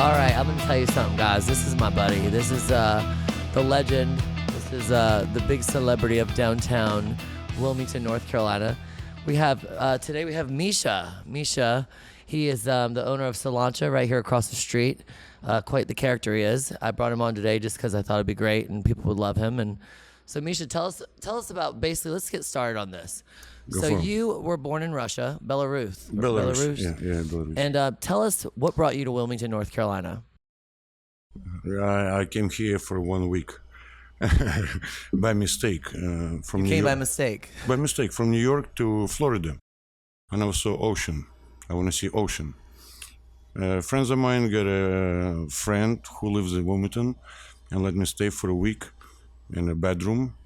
All right, I'm going to tell you something, guys. This is my buddy. This is the legend. This is the big celebrity of downtown Wilmington, North Carolina. Today we have Misha. Misha, he is the owner of Slainte right here across the street. Quite the character he is. I brought him on today just because I thought it'd be great and people would love him. And so Misha, tell us about, basically, let's get started on this. So you were born in Russia, Belarus. Belarus. Yeah, Belarus. And tell us what brought you to Wilmington, North Carolina. I came here for 1 week by mistake. From You came by mistake. By mistake, from New York to Florida. And I saw ocean. I want to see ocean. Friends of mine got a friend who lives in Wilmington and let me stay for a week in a bedroom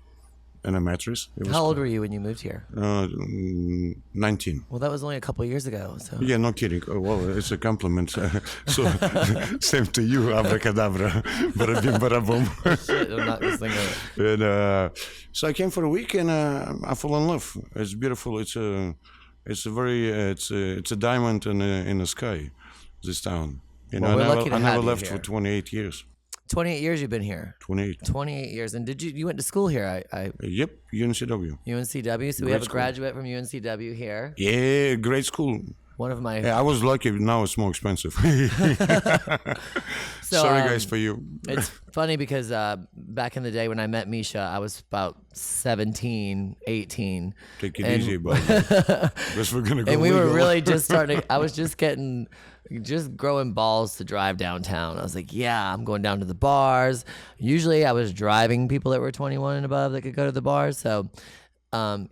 and a mattress. How old were you when you moved here? 19. Well, that was only a couple of years ago. So. Yeah, no kidding. Oh, well, it's a compliment. So, same to you, abracadabra, bada bim, bada boom. Shit, I'm not listening to it. And so I came for a week and I fell in love. It's beautiful. It's a diamond in the sky. This town. You know, well, I never left for 28 years. 28 years you've been here. 28. 28 years. And you went to school here? Yep, UNCW. UNCW. So we have a graduate from UNCW here. Yeah, great school. One of my. Yeah, I was lucky. Now it's more expensive. Sorry, guys, for you. It's funny because back in the day when I met Misha, I was about 17, 18. Take it easy, buddy. Because we're gonna go. And we legal. were really just starting. I was just growing balls to drive downtown. I was like, yeah, I'm going down to the bars. Usually I was driving people that were 21 and above that could go to the bars. So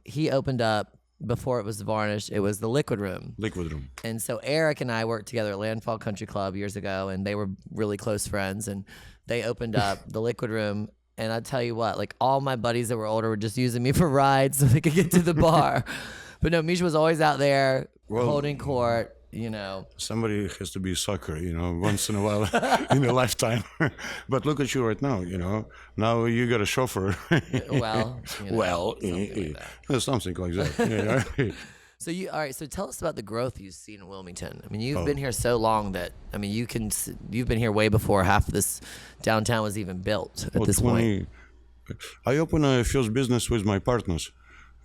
he opened up, before it was Varnished, it was the Liquid Room. Liquid Room. And so Eric and I worked together at Landfall Country Club years ago, and they were really close friends. And they opened up the Liquid Room. And I tell you what, like all my buddies that were older were just using me for rides so they could get to the bar. But no, Misha was always out there holding court. You know, somebody has to be a sucker, you know, once in a while in a lifetime. But look at you right now, you know. Now you got a chauffeur. Well, you know, something like that. Yeah. So all right. So tell us about the growth you've seen in Wilmington. I mean, you've been here so long that you've been here way before half of this downtown was even built at this point. I opened a first business with my partners.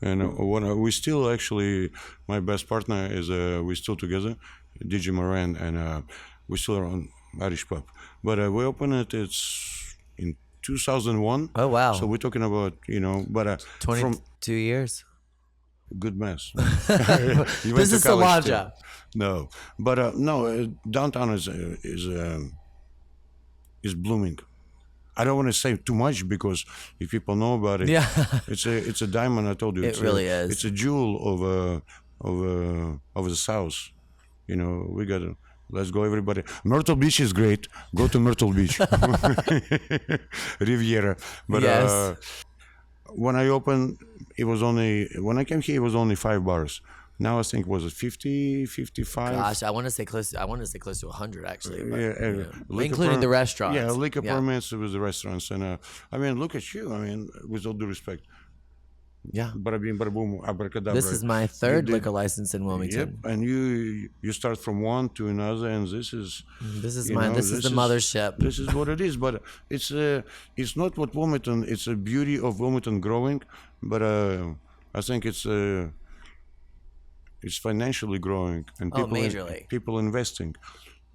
And we still actually, my best partner is, we're still together, DJ Moran, and we still run Irish Pub. But we opened it's in 2001. Oh, wow. So we're talking about, you know, but 22 years. Good mess. This is Slainte. No, but downtown is blooming. I don't want to say too much because if people know about it, it's a diamond. I told you, it really is. It's a jewel of the South. You know, we got to let's go, everybody. Myrtle Beach is great. Go to Myrtle Beach, Riviera. But when I opened, when I came here, it was only 5 bars. Now I think was it 50, 55? Gosh, I want to say close to 100 actually. But, yeah, including the restaurants. Yeah, liquor permits with the restaurants, and I mean, look at you. I mean, with all due respect. Yeah. Bada bim, bada boom, abracadabra. This is my third liquor license in Wilmington. Yep, and you start from one to another, and this is the mothership. This is what it is, but it's not what Wilmington. It's a beauty of Wilmington growing, but I think it's financially growing, and people investing.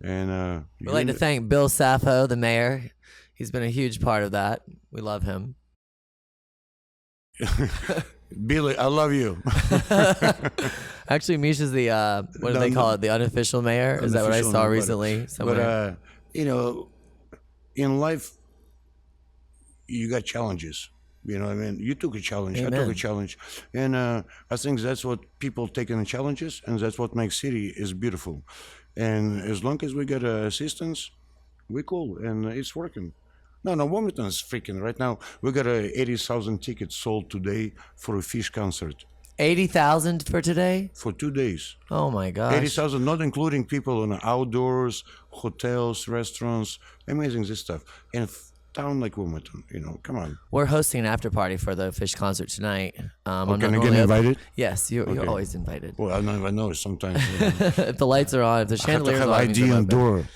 And we'd like to thank Bill Sappho, the mayor. He's been a huge part of that. We love him. Billy, I love you. Actually, Misha's the what do they call it? The unofficial mayor? Is that what I saw recently? But you know, in life, you got challenges. You know what I mean? You took a challenge. Amen. I took a challenge. And I think that's what people take in the challenges, and that's what makes city is beautiful. And as long as we get assistance, we're cool, and it's working. No, Wilmington is freaking. Right now, we got 80,000 tickets sold today for a Fish concert. 80,000 for today? For 2 days. Oh my gosh. 80,000, not including people in outdoors, hotels, restaurants. Amazing, this stuff. And town like Wilmington, you know, come on. We're hosting an after party for the Fish concert tonight. Can I get invited? Yes, you're always invited. Well, I never know. Sometimes. If the lights are on, if the chandeliers I have to have ID on door.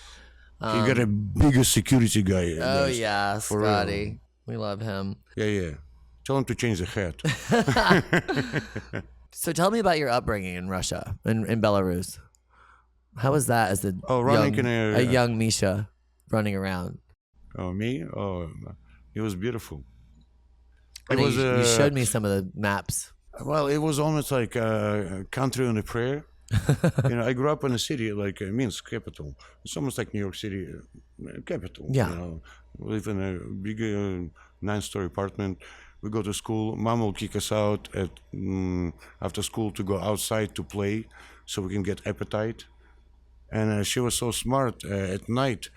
He got a bigger security guy. Oh guys. yeah, For real. Scotty. We love him. Yeah. Tell him to change the hat. So tell me about your upbringing in Russia, in Belarus. How was that as Running in a young Misha running around? Oh, me? Oh, it was beautiful. I know you showed me some of the maps. Well, it was almost like a country on a prayer. I grew up in a city like Minsk, capital. It's almost like New York City, capital. Yeah. We live in a big 9-story apartment. We go to school. Mom will kick us out after school to go outside to play, so we can get appetite. And she was so smart at night,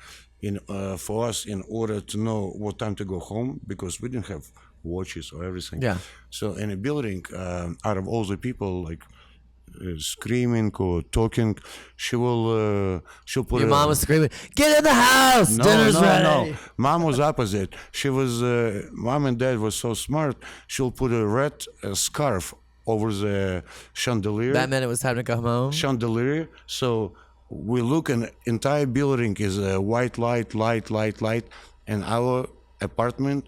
for us, in order to know what time to go home, because we didn't have watches or everything. Yeah. So in a building, out of all the people like screaming or talking, she'll put. Your mom was screaming, "Get in the house! Dinner's ready!" No. Mom was opposite. She was. Mom and dad was so smart. She'll put a red scarf over the chandelier. That meant it was time to come home. Chandelier. So we look, and entire building is a white light, and our apartment,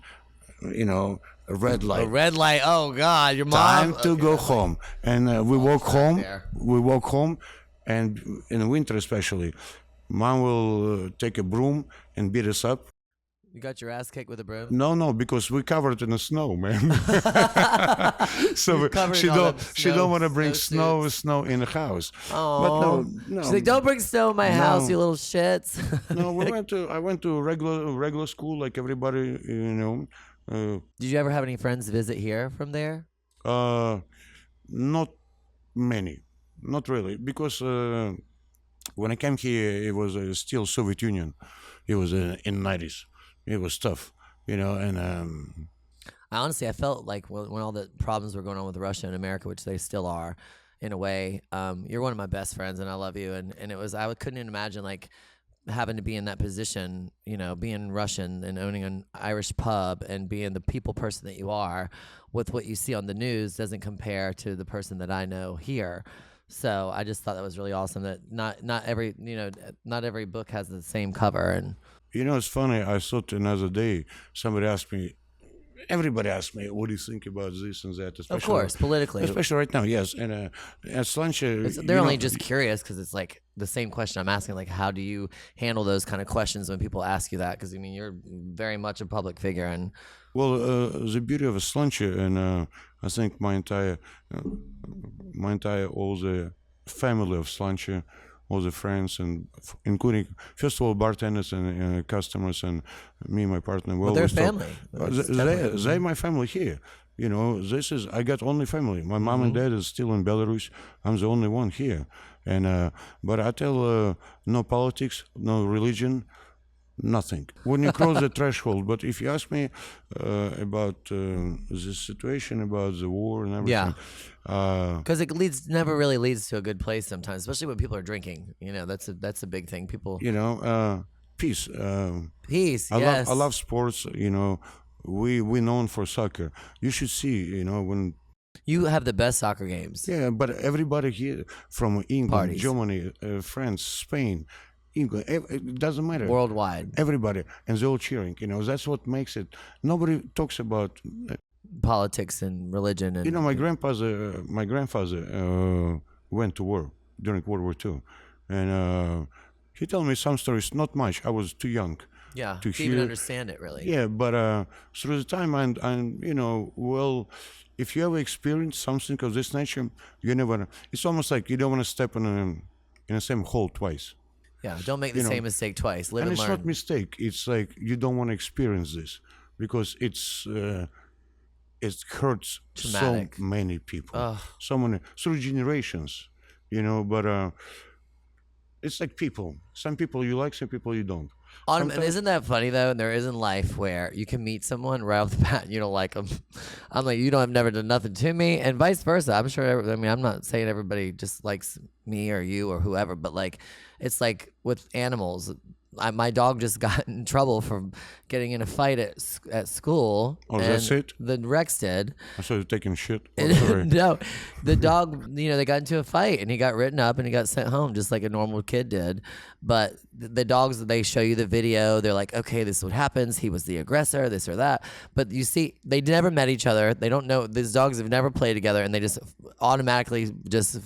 a red light. A red light. Oh God, your mom. Time to go home, and we walk home. there. We walk home, and in the winter especially, Mom will take a broom and beat us up. You got your ass kicked with a broom. No, because we covered in the snow, man. So Covered she in all don't them she don't want to bring snow snow in the house. Oh, But no. She's like, "Don't bring snow in my house, you little shits." No, I went to regular school like everybody, Did you ever have any friends visit here from there? Not many, not really, because when I came here, it was still Soviet Union. It was in '90s. It was tough, and I felt like when all the problems were going on with Russia and America, which they still are, in a way, you're one of my best friends, and I love you. And it was, couldn't imagine like having to be in that position, being Russian and owning an Irish pub and being the people person that you are, with what you see on the news doesn't compare to the person that I know here. So I just thought that was really awesome that not every book has the same cover. And it's funny. I thought another day everybody asked me, what do you think about this and that? Especially, of course, politically. Especially right now, yes. And at Slainte, they're only just curious because it's like the same question I'm asking. Like, how do you handle those kind of questions when people ask you that? Because, you're very much a public figure. And well, the beauty of a Slainte, and I think my entire, all the family of Slainte, all the friends, and including, first of all, bartenders and customers, and me and my partner. Well, they're family. They're my family here. I got only family. My mom and dad is still in Belarus. I'm the only one here. And but I tell, no politics, no religion, nothing. When you cross the threshold. But if you ask me about this situation, about the war and everything, because it never really leads to a good place sometimes, especially when people are drinking. That's a big thing. People, peace. Peace. I love sports. We known for soccer. You should see. When you have the best soccer games. Yeah, but everybody here from England, Parties. Germany, France, Spain, England, it doesn't matter. Worldwide. Everybody, and they're all cheering. That's what makes it. Nobody talks about politics and religion. And my grandfather went to war during World War II, and he told me some stories. Not much. I was too young. Yeah, to even understand it really. Yeah, but through the time, and well, if you ever experience something of this nature, you never. It's almost like you don't want to step in the same hole twice. Yeah, don't make the same mistake twice. Live and it's learn. not mistake. It's like you don't want to experience this because it hurts Traumatic. so many people, Ugh. so many through generations, But it's like people. Some people you like, some people you don't. And isn't that funny though? And there is in life where you can meet someone right off the bat and you don't like them. I'm like, you don't have never done nothing to me, and vice versa. I'm sure. I'm not saying everybody just likes me or you or whoever, but like, it's like with animals. my dog just got in trouble for getting in a fight at school. Oh, and that's it? The Rex did. I saw you taking shit. Oh, sorry. No, the dog, they got into a fight and he got written up and he got sent home just like a normal kid did. But the dogs, they show you the video. They're like, okay, this is what happens. He was the aggressor, this or that. But you see, they never met each other. They don't know. These dogs have never played together, and they just automatically just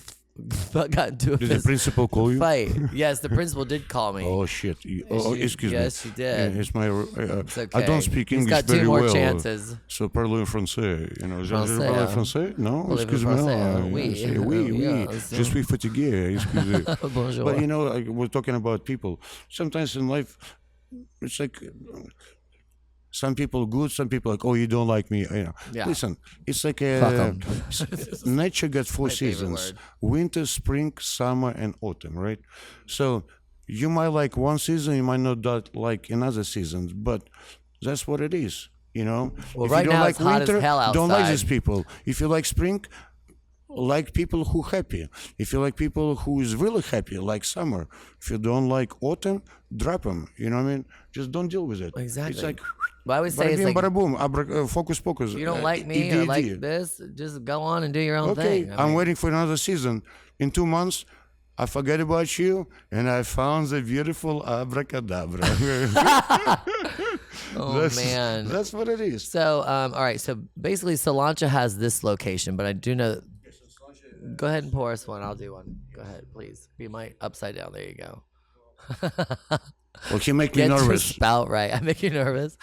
got into a Did the principal call you? fight. Yes, the principal did call me. Oh shit! Excuse me. Yes, she did. It's my. It's okay. I don't speak He's English got two very more well. chances. So parle français. Je Français, parle hein? français? Non, Parlez-vous excuse-me. français? Oui. Oui, oui. Yes. Je suis fatigué. Excusez. Bonjour. But we're talking about people. Sometimes in life, it's like. Some people good, some people like, oh, you don't like me. Yeah. Listen, it's like Fuck 'em. nature got four My favorite seasons: word. winter, spring, summer, and autumn. Right? So you might like one season, you might not like another season, but that's what it is. Well, if right you don't now like it's hot as winter, hell don't like outside. these people. If you like spring, like people who happy. If you like people who is really happy, like summer. If you don't like autumn, drop them. You know what I mean? Just don't deal with it. Exactly. It's like But I always say bada it's bim, like, bada boom, focus pocus. you don't like me or like this, just go on and do your own Okay, thing. I'm waiting for another season. In 2 months, I forget about you, and I found the beautiful abracadabra. Oh, man. That's what it is. So, all right. So basically, Slainte has this location, but I do know. Go ahead and pour us one. I'll do one. Go ahead, please. Be my upside down. There you go. Well, he make me Get your nervous. spout right. I make you nervous.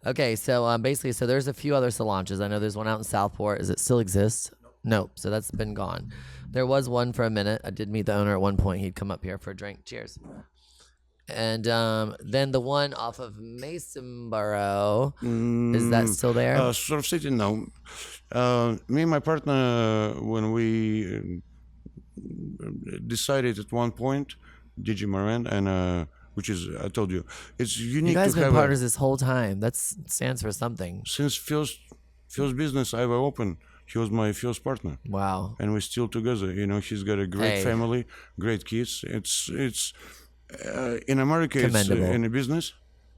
Okay, so basically, so there's a few other Slaintes. I know there's one out in Southport. Does it still exist? No. So that's been gone. There was one for a minute. I did meet the owner at one point. He'd come up here for a drink. Cheers. And then the one off of Masonboro, is that still there? Sort of City, no. Me and my partner, when we decided at one point, DJ Moran, and which is, I told you, it's unique You guys to been have partners this whole time. That stands for something. since first business I ever opened, he was my first partner. Wow. And we're still together. He's got a great Hey. family, great kids. It's in America, Commendable. in a business,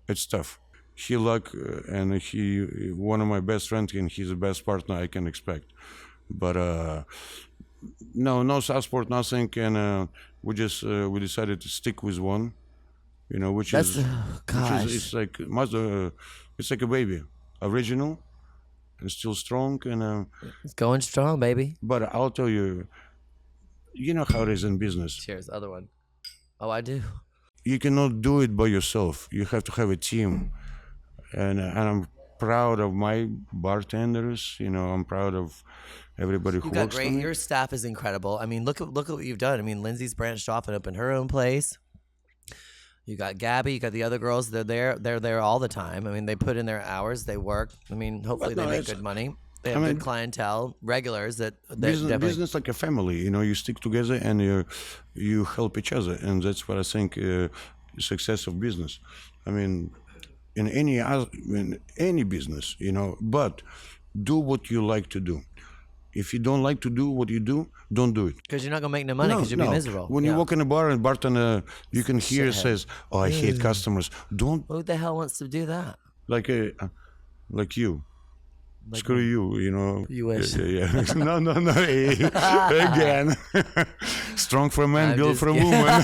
it's tough. He and he one of my best friends, and he's the best partner I can expect. But no Southport, nothing, and we decided to stick with one. Which That's is gosh. it's like it's like a baby, original, and still strong, and It's going strong, baby. but I'll tell you, you know how it is in business. Cheers. Other one. Oh, I do. You cannot do it by yourself. You have to have a team, and I'm proud of my bartenders. I'm proud of everybody who You got works for great. me. Your staff is incredible. I mean, look at what you've done. I mean, Lindsay's branched off and opened her own place. You got Gabby. You got the other girls. They're there. They're there all the time. I mean, they put in their hours. They work. I mean, hopefully But no, they make it's- good money. They have good clientele, regulars that definitely. Business like a family. You stick together and you help each other, and that's what I think success of business. I mean, in any business, but do what you like to do. If you don't like to do what you do, don't do it. Because you're not gonna make no money. Because you'll be miserable. When you Yeah. walk in a bar and bartender, you can hear Shithead. says, "Oh, I hate customers." Don't Who the hell wants to do that? like you. Screw you. You wish. Yeah. No. Again. Strong for a man, I'm built just for a kidding. woman.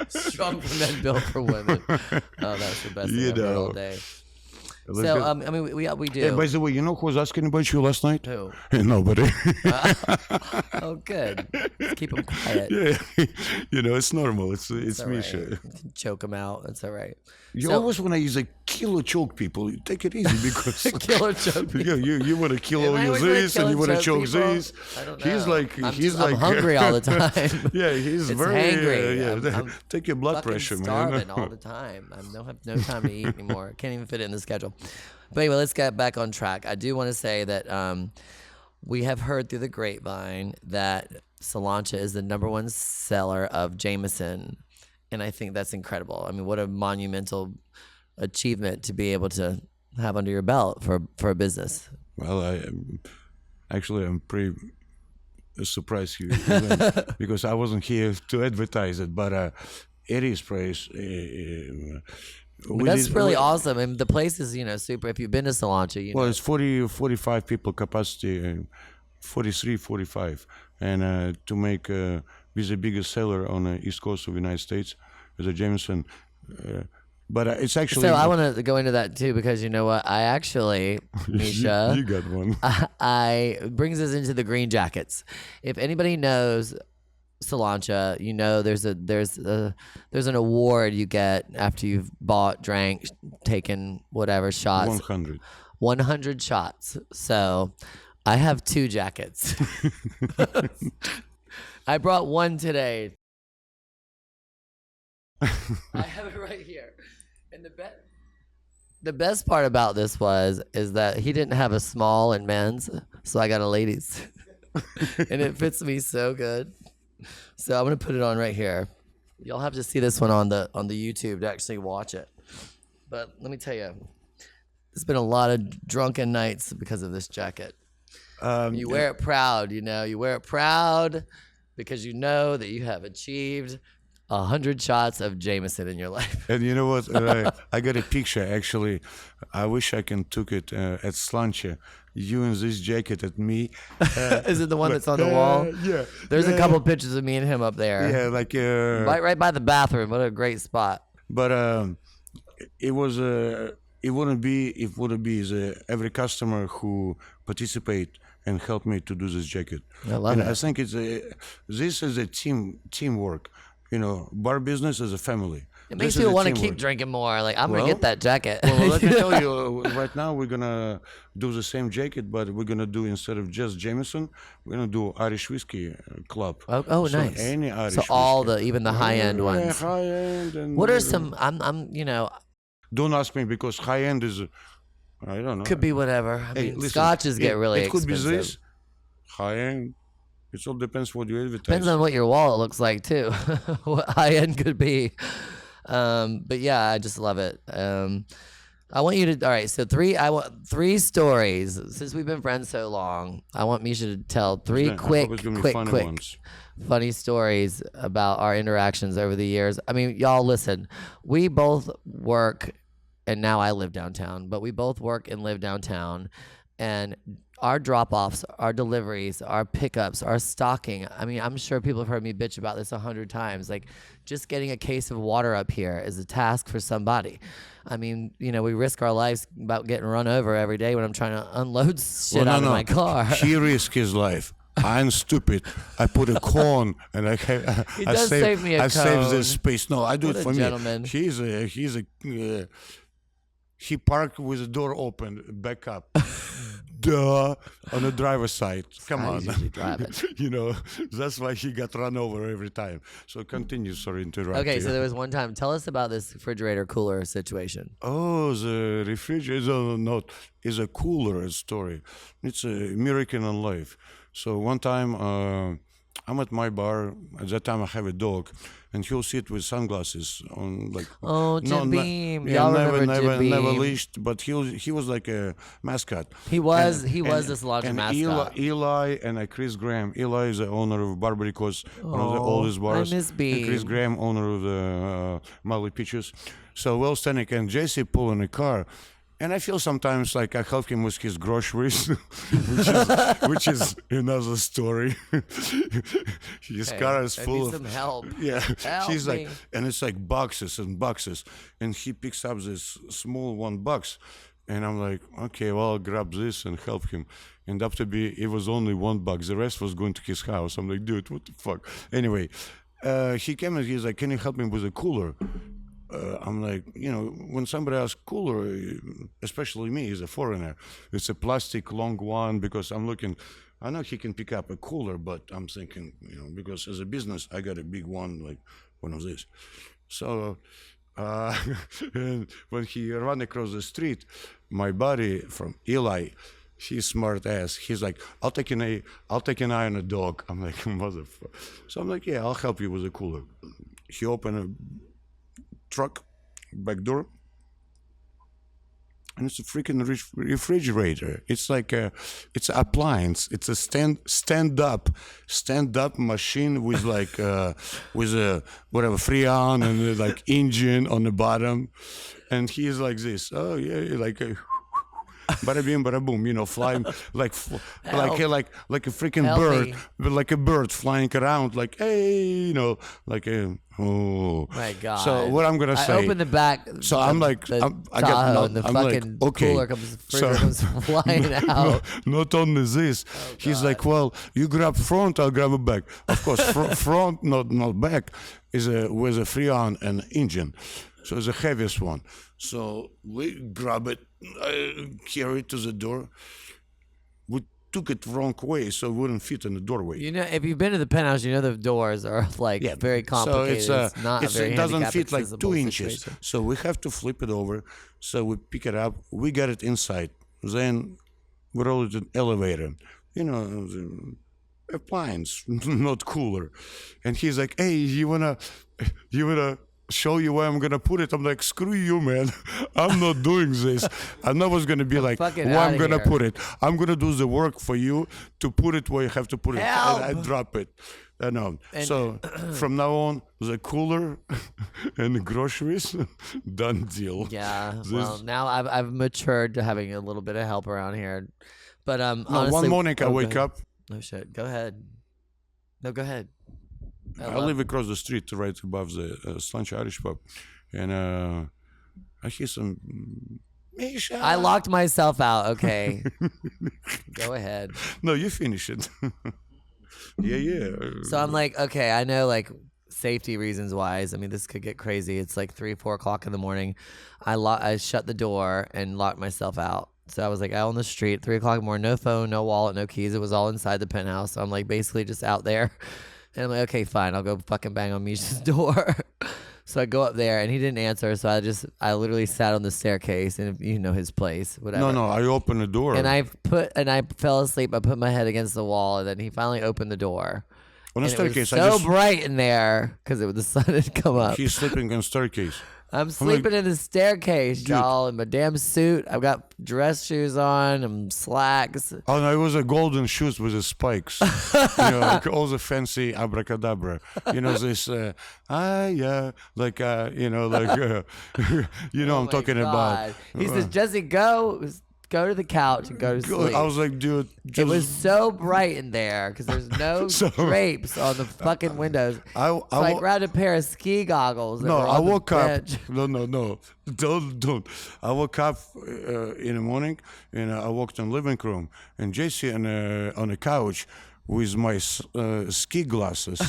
Strong for men, built for women. Oh, that's the best thing You I've heard all know. day. Look So, at- I mean, we do. Hey, by the way, you know who was asking about you last night? Who? Nobody. Oh, good. Let's keep them quiet. Yeah. It's normal. It's It's all right. Misha. You can choke them out. That's all right. You So- always want to use a kilo choke people. You take it easy because Killer choke. yeah, you want to kill Am I all always gonna this and kill you want to and choke choke people? this. I don't He's know. like I'm hungry all the time. Yeah, he's It's very hangry. I'm take your blood Fucking pressure, starving man. all the time. I don't have no time to eat anymore. Can't even fit it in the schedule. But anyway, let's get back on track. I do want to say that we have heard through the grapevine that Slainte is the #1 seller of Jameson, and I think that's incredible. I mean, what a monumental achievement to be able to have under your belt for a business. Well, I'm pretty surprised you because I wasn't here to advertise it, but It is praise. That's really awesome. And the place is, super. If you've been to Slainte, Well, it's 45 people capacity, 43, 45. And to make, be the biggest seller on the East Coast of the United States is a Jameson. But it's actually... So I want to go into that too, because you know what? I actually, Misha... you got one. I brings us into the green jackets. If anybody knows Slainte, there's an award you get after you've bought, drank, taken whatever shots. 100 shots. So I have 2 jackets. I brought one today. I have it right here. And the best part about this is that he didn't have a small and men's, so I got a ladies. And it fits me so good. So I'm gonna put it on right here. You'll have to see this one on the YouTube to actually watch it. But let me tell you, there's been a lot of drunken nights because of this jacket. You wear it proud, You wear it proud because you know that you have achieved 100 shots of Jameson in your life. And you know what? I got a picture, actually. I wish I can took it at Slainte. You in this jacket at me. Is it the one that's on the wall? Yeah. There's a couple pictures of me and him up there. Yeah, like... right by the bathroom. What a great spot. But it was... it wouldn't be every customer who participate and help me to do this jacket. I love it. I think this is a teamwork. Bar business is a family. It makes you want to keep drinking more. Like, I'm going to get that jacket. Well, let me tell you, right now we're going to do the same jacket, but we're going to do, instead of just Jameson, we're going to do Irish Whiskey Club. Oh, so nice. Any Irish So all even the high-end ones. High-end. And, what are some, Don't ask me, because high-end is, I don't know. Could be whatever. I mean, listen, scotches get really expensive. It could be this, high-end. It all depends what you advertise. Depends on what your wallet looks like too. What high end could be. But yeah, I just love it. I want you to. All right, so I want 3 stories. Since we've been friends so long, I want Misha to tell 3 quick funny stories about our interactions over the years. I mean, y'all listen. We both work, and now I live downtown. But we both work and live downtown, and our drop-offs, our deliveries, our pickups, our stocking. I mean, I'm sure people have heard me bitch about this 100 times. Like, just getting a case of water up here is a task for somebody. I mean, we risk our lives about getting run over every day when I'm trying to unload shit out of my car. He risked his life. I'm stupid. I put a cone and I save me a cone. I save this space. No, I do it for gentleman. me. He parked with the door open, back up. Duh, on the driver's side. Come on. That's why he got run over every time. So continue, sorry to interrupt. Okay, so there was one time. Tell us about this refrigerator cooler situation. Oh, the refrigerator is a cooler story. It's a miracle in life. So one time, I'm at my bar. At that time, I have a dog, and he'll sit with sunglasses on, like. Oh, Jim Beam! Yeah, Y'all never leashed, but he was like a mascot. He was this larger mascot. Eli and Chris Graham. Eli is the owner of Barbarico's, one of the oldest bars. I miss Beam. And Chris Graham, owner of the Molly Peaches. So Will Stanek and Jesse pull in a car. And I feel sometimes like I help him with his groceries, which is another story. His car is full of some help. Yeah, help she's me. like, and it's like boxes and boxes, and he picks up this small $1, and I'm like, okay, well, I'll grab this and help him. And up to be, it was only $1. The rest was going to his house. I'm like, dude, what the fuck? Anyway, he came and he's like, can you help me with a cooler? I'm like, when somebody asks cooler, especially me, he's a foreigner. It's a plastic long one, because I'm looking, I know he can pick up a cooler, but I'm thinking, because as a business, I got a big one, like one of these. So and when he ran across the street, my buddy from Eli, he's smart ass. He's like, I'll take an eye on a dog. I'm like, motherfucker. So I'm like, yeah, I'll help you with a cooler. He opened a truck back door, and it's a freaking refrigerator. It's like it's an appliance. It's a stand up machine with like with a whatever freon and like engine on the bottom, and he's like this. Oh yeah, like. Bada bing, bada boom, flying like a freaking Help bird, me. but like a bird flying around, like hey, like a My God. So what I'm gonna say? I open the back. So I'm like, the I Tahoe got no, and the I'm fucking like, okay. cooler comes, freezer comes flying out. Not only this, he's like, well, you grab front, I'll grab a back. Of course, front, not back, is with a freon and engine, so it's the heaviest one. So we grab it, carry it to the door. We took it wrong way, so it wouldn't fit in the doorway. If you've been to the penthouse, the doors are like very complicated. So it's not a very it doesn't handicap fit like accessible 2 inches. situation. So we have to flip it over. So we pick it up. We get it inside. Then we roll it in elevator. The appliance, not cooler. And he's like, "Hey, you wanna show you where I'm gonna put it?" I'm like, "Screw you, man! I'm not doing this." And I was gonna be like, fucking "Where I'm outta gonna here. put it? I'm gonna do the work for you to put it where you have to put it." Help! And I drop it. I know. So from now on, the cooler and the groceries, done deal. Yeah. Well, now I've matured to having a little bit of help around here, but No, honestly, one morning I go wake ahead. up. No shit. Go ahead. No, go ahead. I live across the street, right above the Slainte Irish Pub, and I hear some Misha. I locked myself out. Okay. Go ahead. No, you finish it. yeah. So I'm like, okay, I know like safety reasons wise. I mean, this could get crazy. It's like 3-4 o'clock in the morning. I shut the door and locked myself out. So I was like out on the street, 3 o'clock in the morning, no phone, no wallet, no keys. It was all inside the penthouse. So I'm like basically just out there. And I'm like, okay, fine. I'll go fucking bang on Misha's door. So I go up there and he didn't answer. So I literally sat on the staircase and his place, whatever. No, I opened the door. And I fell asleep. I put my head against the wall and then he finally opened the door. on the And staircase. it was so bright in there because the sun had come up. He's sleeping on staircase. I'm sleeping in the staircase, Dude. y'all, in my damn suit. I've got dress shoes on, I'm slacks. Oh no, it was a golden shoes with the spikes. Like all the fancy abracadabra. This like I'm talking about. He says, Jesse, go to the couch and go to sleep. I was like, dude, It was so bright in there because there's no drapes on the fucking windows. I grabbed a pair of ski goggles. No, I woke up. No, don't. I woke up in the morning and I walked in the living room and Jesse on the couch with my ski glasses.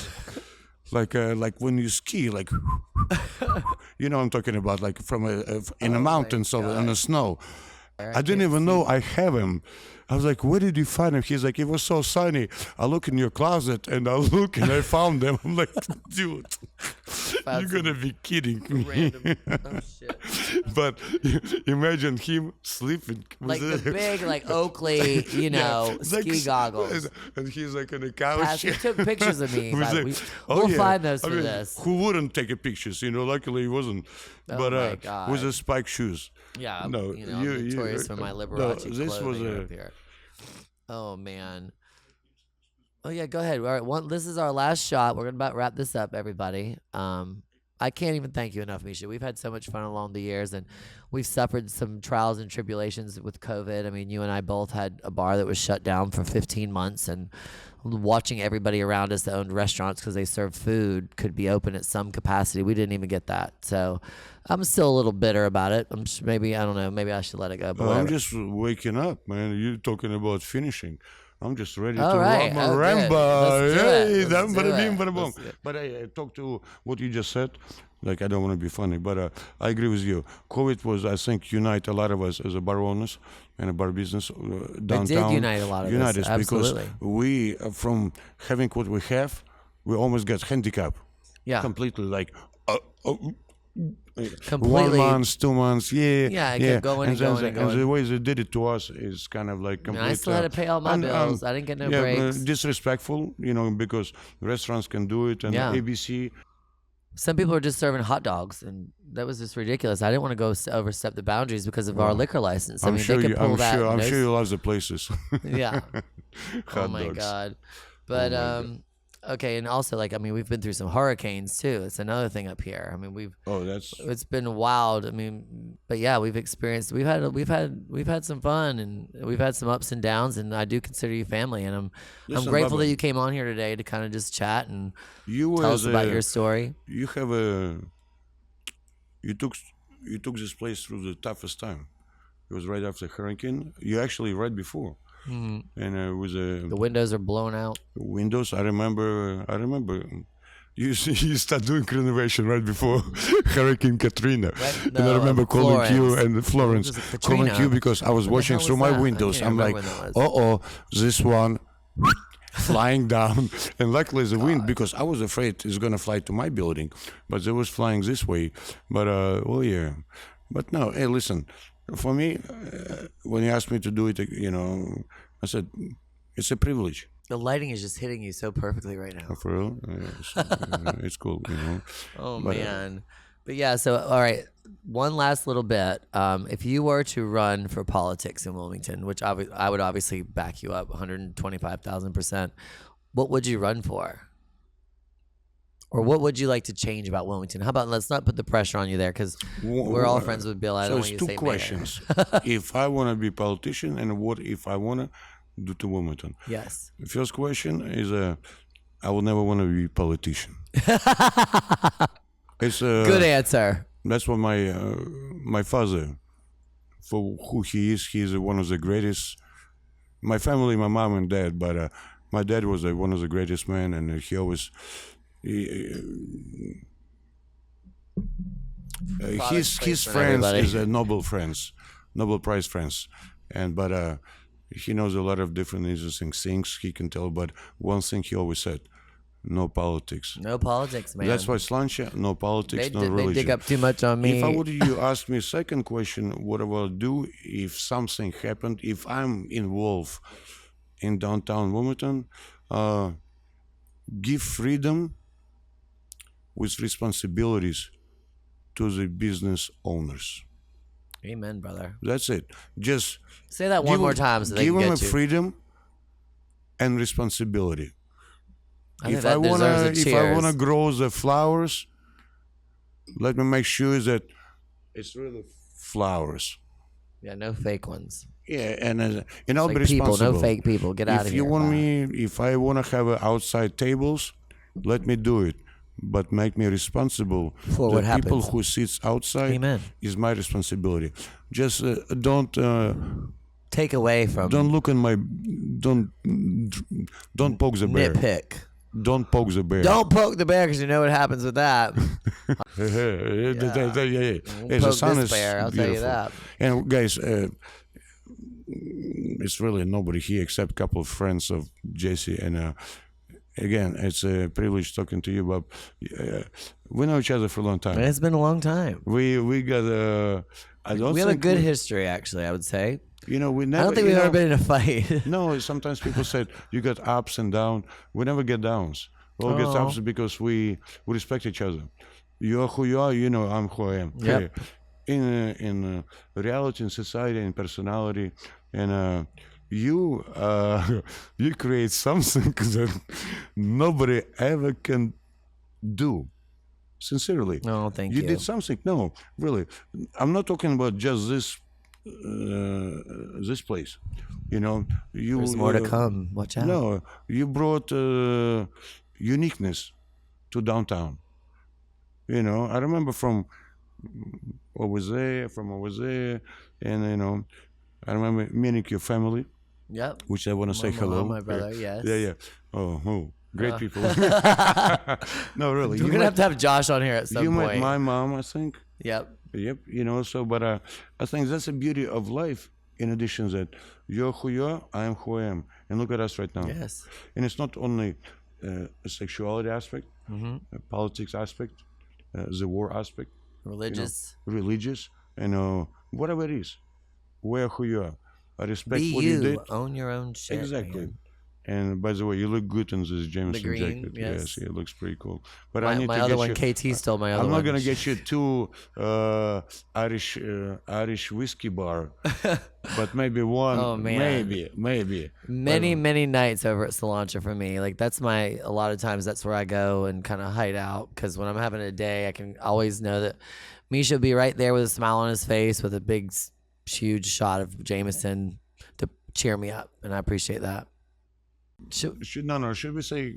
Like when you ski, like I'm talking about, like from in the mountains or in the snow. I didn't even know I have him. I was like, where did you find him? He's like, it was so sunny. I look in your closet and I look and I found them. I'm like, dude, you're going to be kidding me. Random. Oh, shit. But imagine him sleeping. Like the big, like Oakley, ski goggles. And he's like on the couch. He took pictures of me. Like, We'll find those for this. Who wouldn't take a pictures? Luckily he wasn't. Oh But my God. with the spike shoes. Yeah, No, I'm notorious for my Liberace this clothing was up here. Oh man. Oh yeah, go ahead. All right, this is our last shot. We're gonna about wrap this up, everybody. I can't even thank you enough, Misha. We've had so much fun along the years, and we've suffered some trials and tribulations with COVID. I mean, you and I both had a bar that was shut down for 15 months, and watching everybody around us that owned restaurants because they served food could be open at some capacity. We didn't even get that. So I'm still a little bitter about it. Maybe I don't know. Maybe I should let it go. But I'm just waking up, man. You're talking about finishing. I'm just ready All to right. Ramba. Hey, Let's do it. bada boom. But I talk to what you just said. Like, I don't want to be funny, but I agree with you. COVID was, I think, unite a lot of us as a bar owners and a bar business downtown. It did unite a lot of us. Absolutely. Because we, from having what we have, we almost get handicapped. Yeah. Completely, like, Completely. 1 month, 2 months, Yeah, it kept going and going and going. And the way they did it to us is kind of like complete. I still had to pay all my bills. I didn't get no breaks. Disrespectful, because restaurants can do it and Yeah. ABC. Some people are just serving hot dogs, and that was just ridiculous. I didn't want to go overstep the boundaries because of our liquor license. I mean, they could pull that. I'm sure you love the places. Yeah. Hot Oh my dogs. God. But my God. okay, and also like I mean, we've been through some hurricanes too. It's another thing up here. I mean, Oh, that's it's been wild. I mean, but yeah, we've had some fun, and we've had some ups and downs, and I do consider you family, and I'm Listen, grateful Baba, that you came on here today to kind of just chat and you tell as us about a, your story. you have a you took this place through the toughest time. It was right after hurricane. You actually right before, and it was The windows are blown out. windows. I remember. You start doing renovation right before Hurricane Katrina, Right? and I No, remember calling you Florence. and Florence, Was it calling Katrina? you because I was What the watching hell through was my that? I windows. can't I'm like, remember when that was. this one flying down, and luckily the wind, because I was afraid it's gonna fly to my building, but it was flying this way. But well, yeah, but no. Hey, listen, for me, when you asked me to do it, I said it's a privilege. The lighting is just hitting you so perfectly right now. For real, it's cool, Oh But, man. But yeah, so all right, one last little bit. If you were to run for politics in Wilmington, which I would obviously back you up 125,000%, what would you run for? Or what would you like to change about Wilmington? How about let's not put the pressure on you there, because we're all friends with Bill. I So don't it's want you to two say questions. If I want to be politician, and what if I want to do to Wilmington? mayor. Yes. The first question is, I will never want to be politician. It's Good answer. That's what my father, for who he is, he's one of the greatest. My family, my mom and dad, but my dad was one of the greatest men, and he always. His friends everybody. is Nobel Prize friends, and but he knows a lot of different interesting things. He can tell, but one thing he always said: no politics. No politics, man. That's why Slainte, no politics, no they religion. dig up too much on me. If I would you ask me a second question, what I will do if something happened, if I'm involved in downtown Wilmington, give freedom with responsibilities to the business owners. Amen, brother. That's it. Just Say that one more time so they give can them a get you. freedom and responsibility. I think If that I wanna, deserves a if I cheers. wanna grow the flowers, let me make sure that it's really flowers. Yeah, no fake ones. Yeah, and I'll Like be people, responsible. no fake people. Get out If of you here. want Wow. me, if I wanna have outside tables, let me do it. But make me responsible. For the what people happens. who sits outside Amen. is my responsibility. Just don't Take away from don't look in my don't poke the bear. nitpick. Don't poke the bear. Don't poke the bear because you know what happens with that. Yeah. Won't Hey, the poke sun this is bear, I'll tell you beautiful. that. And guys, it's really nobody here except a couple of friends of Jesse. And again, it's a privilege talking to you, Bob. We know each other for a long time. It's been a long time. We got I don't We have a think good history, actually, I would say. we never. I don't think we've ever been in a fight. No, sometimes people said you got ups and downs. We never get downs. We all get Oh. ups because we respect each other. You are who you are. I'm who I am. Yep. Hey, in reality, in society, in personality, and you you create something that nobody ever can do. Sincerely. No, thank you. You did something. No, really. I'm not talking about just this place. You. There's more to come. Watch out. No, you brought uniqueness to downtown. I remember from over there, and I remember meeting your family, Yep. which I want to say My hello. mom, my brother, yes. Yeah. Oh, great people. No, really. We're going to have Josh on here at some You point. met my mom, I think. Yep. Yep. So, but I think that's the beauty of life. In addition, that you're who you are, I am who I am, and look at us right now. Yes. And it's not only a sexuality aspect, a politics aspect, the war aspect, Religious. religious, and whatever it is. We're who you are. I respect Be what you. you did. Own your own shit. Exactly. man. And by the way, you look good in this Jameson green, jacket. yes. It looks pretty cool. But I My, need my to other get one, you. KT stole my other I'm one. not gonna get you two Irish whiskey bar, but maybe one. Oh, man. Maybe. Many nights over at Slainte for me. Like that's a lot of times that's where I go and kind of hide out because when I'm having a day, I can always know that Misha will be right there with a smile on his face with a big, huge shot of Jameson to cheer me up, and I appreciate that. Should we say,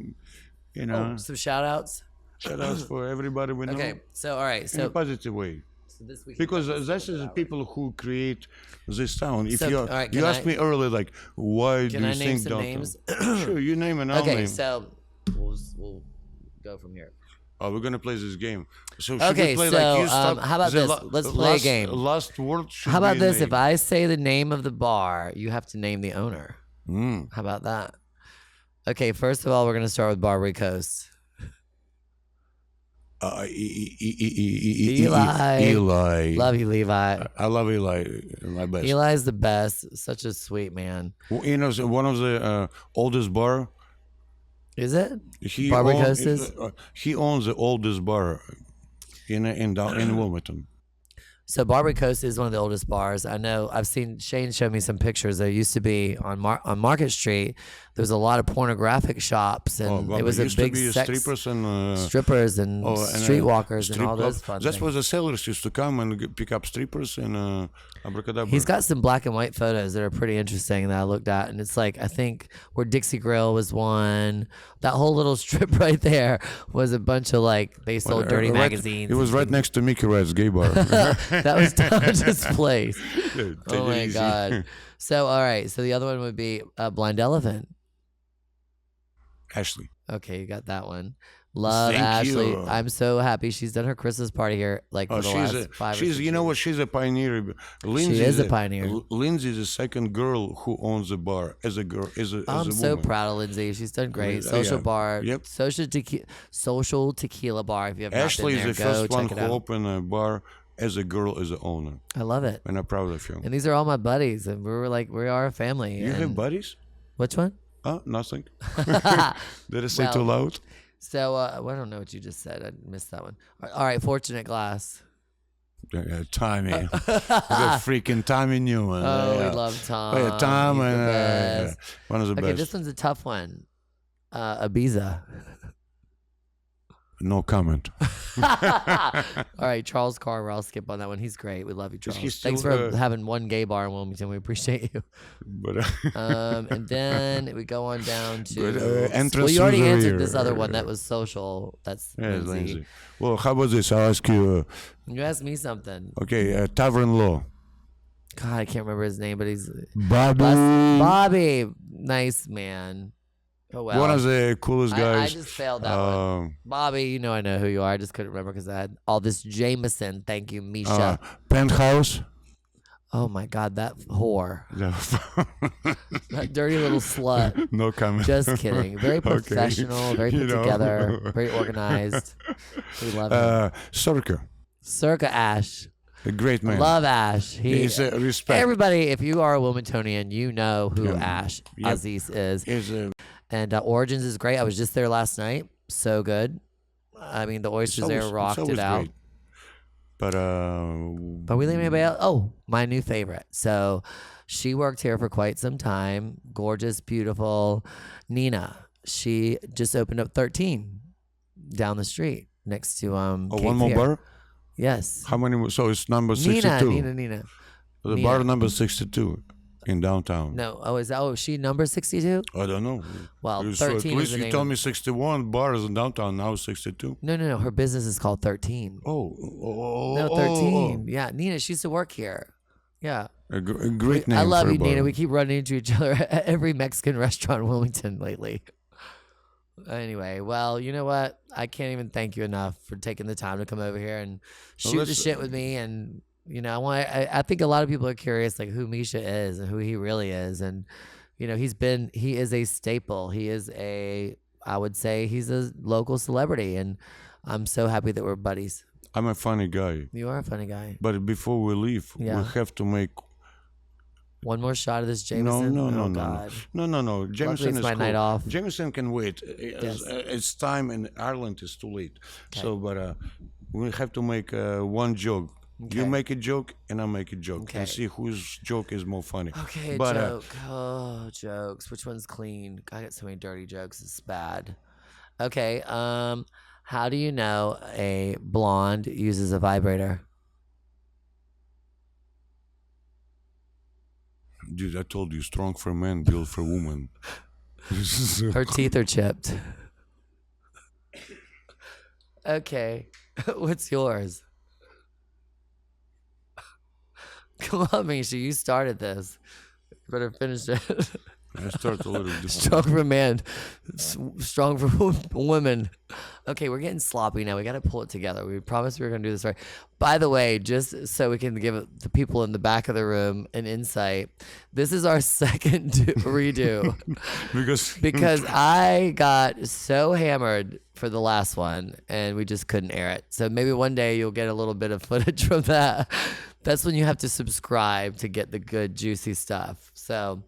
Some shout outs. shout outs for everybody we know? Okay, so all right, In a so positive way. this week Because this is the people who create this town. If So, you all right, you can asked I- me earlier, like, why do can you I name think some downtown? names? Sure, you name and I'll Okay, name. so we'll go from here. Oh, we're gonna play this game. So should Okay, we play so, like you start? how about the this? Let's play a last, game. Last word should How about be a this? name. If I say the name of the bar, you have to name the owner. Mm. How about that? Okay, first of all, we're gonna start with Barbary Coast. Eli. Love you, Levi. I love Eli. My best. Eli's the best. Such a sweet man. You know, so one of the oldest bar. Is it? He Barbary own- Coast is? He owns the oldest bar in Wilmington. So Barbary Coast is one of the oldest bars. I know. I've seen Shane show me some pictures. There used to be on Market Street. There was a lot of pornographic shops, and Well, it was a used big to be sex strippers and strippers and streetwalkers and strip all club. those fun That's things. where the sailors used to come and pick up strippers and abracadabra. He's got some black and white photos that are pretty interesting that I looked at, and it's like I think where Dixie Grill was one. That whole little strip right there was a bunch of like they sold dirty magazines. It was right next to Mickey Wright's gay bar. That was Dodge's place. Take Oh it my easy. god. So all right. So the other one would be Blind Elephant. Ashley. Okay, you got that one. Love Thank Ashley. you. I'm so happy she's done her Christmas party here. Like for the last 5 or 6 you know years. what? She's a pioneer. Lindsay is a pioneer. Lindsay is the second girl who owns the bar as a girl, as a I'm as a so woman. proud of Lindsay. She's done great. Yeah, Social yeah. bar. Yep. Social tequila bar. If you have Ashley not been is the there, first go one check who it out. opened a bar as a girl, as an owner, I love it. and I'm proud of you. And these are all my buddies, and we are a family. You have and- buddies? Which one? Oh, nothing. Did I say too loud? So I don't know what you just said. I missed that one. All right, Fortunate Glass. Tommy. We got freaking Tommy Newman. Oh, yeah. we love Tom. Oh, yeah, Tom He's the and best. one of the Okay, best. this one's a tough one. Ibiza. No comment. All right, Charles Carver. I'll skip on that one. He's great. We love you, Charles. he still, Thanks for having one gay bar in Wilmington. We appreciate you. But And then we go on down to. But, entrance well, you already through the answered rear. this other one. That was social. That's yeah, Lindsay. Lindsay. Well, how about this? I'll ask you. You asked me something. Okay, Tavern Law. God, I can't remember his name, but he's Bobby. Bobby. Nice man. Oh well. One of the coolest I guys. just failed that one. Bobby, you know I know who you are. I just couldn't remember because I had all this Jameson. Thank you, Misha. Penthouse. Oh my God, that whore. No. That dirty little slut. No comment. Just kidding. Very Okay. professional, very put You know. together, very organized. We love him. Circa. Circa Ash. A great man. Love Ash. He's respect. Everybody, if you are a Wilmingtonian, you know who Yeah. Ash Yep. Aziz is. Is And Origins is great. I was just there last night. So good. I mean, the oysters there rocked it out. Great. But we leave anybody else? Oh, my new favorite. So she worked here for quite some time. Gorgeous, beautiful. Nina. She just opened up 13 down the street next to Cape one more Fear. bar. Yes. How many? So it's number 62. Nina. The Nina. bar number 62 in downtown. No. Is she number 62? I don't know. Well, At 13 least is the you name told of- me 61 bars in downtown. Now 62. No. Her business is called 13. No, 13. Yeah, Nina, she used to work here. Yeah. A great name. I love for a you, Nina. bar. We keep running into each other at every Mexican restaurant in Wilmington lately. Anyway, well, you know what? I can't even thank you enough for taking the time to come over here and shoot the let's- shit with me. And you know, I think a lot of people are curious, like who Misha is and who he really is. And you know, he is a staple. I would say he's a local celebrity, and I'm so happy that we're buddies. I'm a funny guy. You are a funny guy. But before we leave, Yeah. we have to make One more shot of this No, Jameson. no, Oh no, no, God. no. Jameson it's is my cool. night off. Jameson can wait. Yes. It's time in Ireland is too late. Okay. So, but we have to make one joke. You Okay. make a joke and I make a joke, Okay. and see whose joke is more funny. Okay, But joke. Oh, jokes. Which one's clean? I get so many dirty jokes. It's bad. Okay. How do you know a blonde uses a vibrator? dude, I told you, strong for man, built for woman. Her teeth are chipped. Okay. What's yours? Come on, Misha. You started this. You better finish it. I start a little different. Strong for man, strong for women. Okay, we're getting sloppy now. We got to pull it together. We promised we were going to do this right. By the way, just so we can give the people in the back of the room an insight, this is our second redo because I got so hammered for the last one and we just couldn't air it. So maybe one day you'll get a little bit of footage from that. That's when you have to subscribe to get the good juicy stuff. So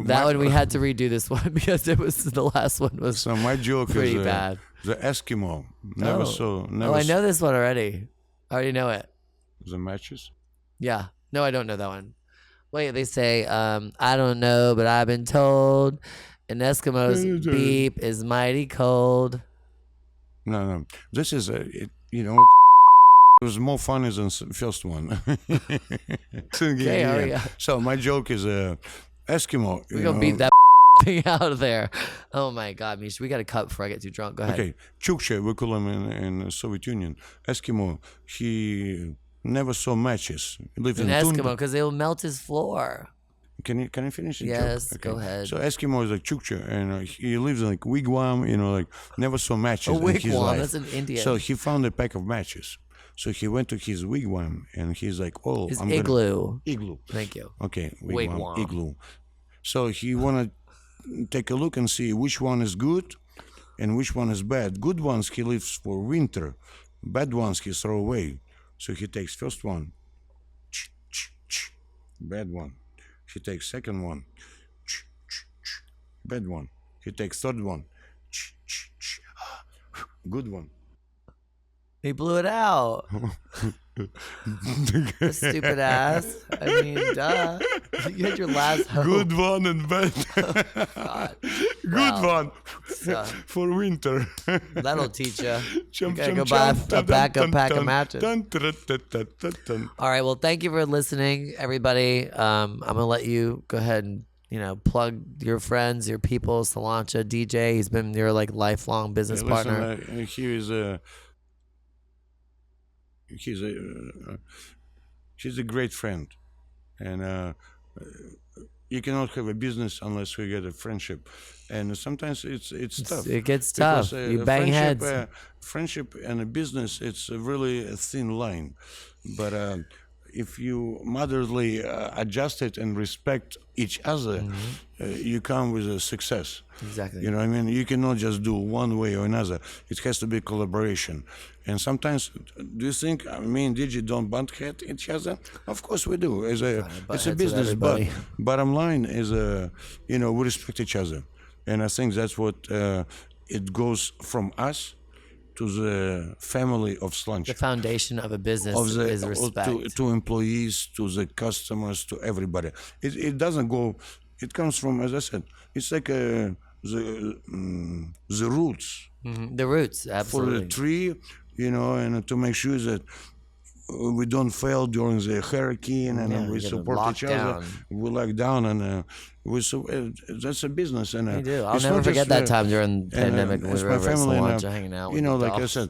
that one we had to redo this one because it was the last one was so my joke pretty is bad. The Eskimo. Never I know this one already. I already know it. The matches. Yeah. No, I don't know that one. Wait, they say, I don't know, but I've been told an Eskimo's beep is mighty cold. No. This is it was more funny than the first one. Yeah. So my joke is Eskimo. We're going to beat that thing out of there. Oh my God, Misha, we got to cut before I get too drunk. Go ahead. Okay, Chukche, we call him in Soviet Union. Eskimo, he never saw matches. He lived An in Eskimo, because they will melt his floor. Can I finish the Yes, joke? go ahead. So Eskimo is like Chukche, and he lives in like wigwam, like never saw matches A in his wigwam, life. that's an Indian. So he found a pack of matches. So he went to his wigwam, and he's like, his igloo. Igloo. Thank you. Okay, Wigwam. igloo. So he wanna take a look and see which one is good and which one is bad. Good ones he leaves for winter. Bad ones he throw away. So he takes first one. Bad one. He takes second one. Bad one. He takes third one. Good one. He blew it out. Stupid ass. I mean, duh. You had your last hope. Good one and bad. God. Good one So, for winter. that'll teach you. You Chum, gotta chum, go buy chum, a backup pack of dun, matches. dun, dun, dun, dun, dun, dun. All right. Well, thank you for listening, everybody. I'm gonna let you go ahead and plug your friends, your people. Slainte DJ. He's been your lifelong business partner. Listen, she's a great friend, and you cannot have a business unless we get a friendship, and sometimes it's tough. It gets tough. Because, You bang heads. Friendship and a business, it's really a thin line, but if you motherly adjust it and respect each other, you come with a success. Exactly. You know what I mean? You cannot just do one way or another. It has to be collaboration. And sometimes, do you think me and Digi don't butt head each other? Of course we do. It's a business, but bottom line is, we respect each other. And I think that's what it goes from us to the family of Slainte. The foundation of a business is respect. To employees, to the customers, to everybody. It doesn't go, it comes from, as I said, it's like the roots. Mm-hmm. The roots, absolutely. For the tree, and to make sure that we don't fail during the hurricane, and we support each other. We lock down, and that's a business. And we do. I'll never forget that time during the pandemic when we were over at Slainte hanging out. Like I said,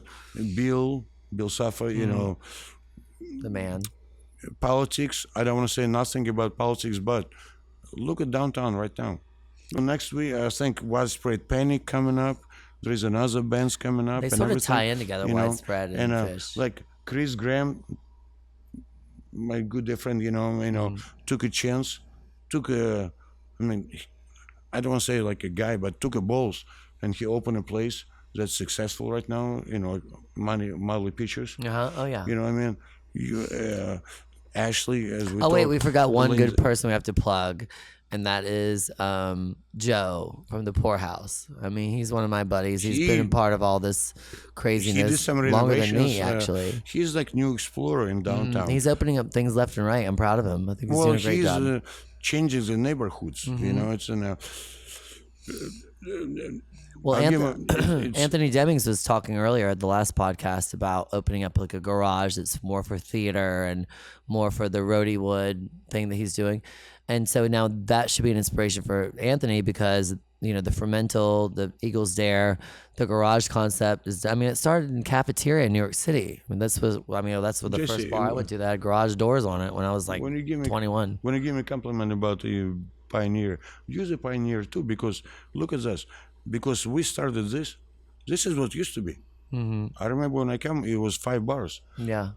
Bill Safa, the man. Politics. I don't want to say nothing about politics, but look at downtown right now. Next week, I think Widespread Panic coming up. There is another bands coming up. They sort of tie in together, Widespread and Fish. Like Chris Graham, my good friend, took a chance, I don't want to say like a guy, but took a balls, and he opened a place that's successful right now. Molly Pictures. Oh yeah. You know what I mean? Ashley, as we Oh wait, talked, we forgot one Lindsay. good person we have to plug, and that is Joe from the Poorhouse. I mean, he's one of my buddies. He's been a part of all this He did craziness some longer than renovations. me, actually. He's like new explorer in downtown. He's opening up things left and right. I'm proud of him. I think he's well, doing a great he's job. changing the neighborhoods. You know, it's in a. Well, I'll give it's- Anthony Demmings was talking earlier at the last podcast about opening up like a garage that's more for theater and more for the roadie wood thing that he's doing. And so now that should be an inspiration for Anthony because, you know, the Fermental, the Eagles Dare, the garage concept is, I mean, it started in cafeteria in New York City. I mean, that's what the Jesse, first bar I went to that had garage doors on it when I was like when you give me 21. When you give me a compliment about the Pioneer, use a Pioneer too, because look at this. Because we started this. This is what used to be. I remember when I came, it was 5 bars. Yeah.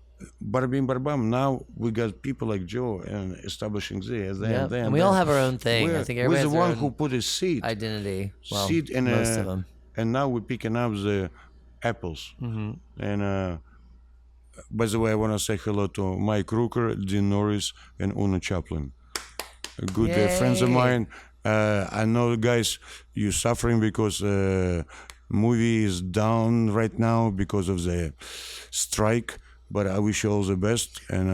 Bada bing, bada bam. Now we got people like Joe and establishing this. Yep. And we all have our own thing. I think we're everybody the has their one own who put a seed. identity. Well, Seed and most of them. And now we're picking up the apples. And by the way, I want to say hello to Mike Rooker, Dean Norris, and Una Chaplin. Good friends of Yay. mine. I know, guys, you're suffering because movie is down right now because of the strike. But I wish you all the best, and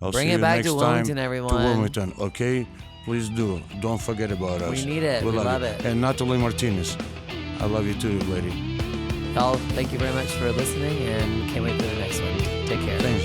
I'll Bring see it you back next to time Wilmington, everyone. To Wilmington, okay? Please do. Don't forget about us. We need it. We love it. And Natalie Martinez, I love you too, lady. Y'all, thank you very much for listening and can't wait for the next one. Take care. Thank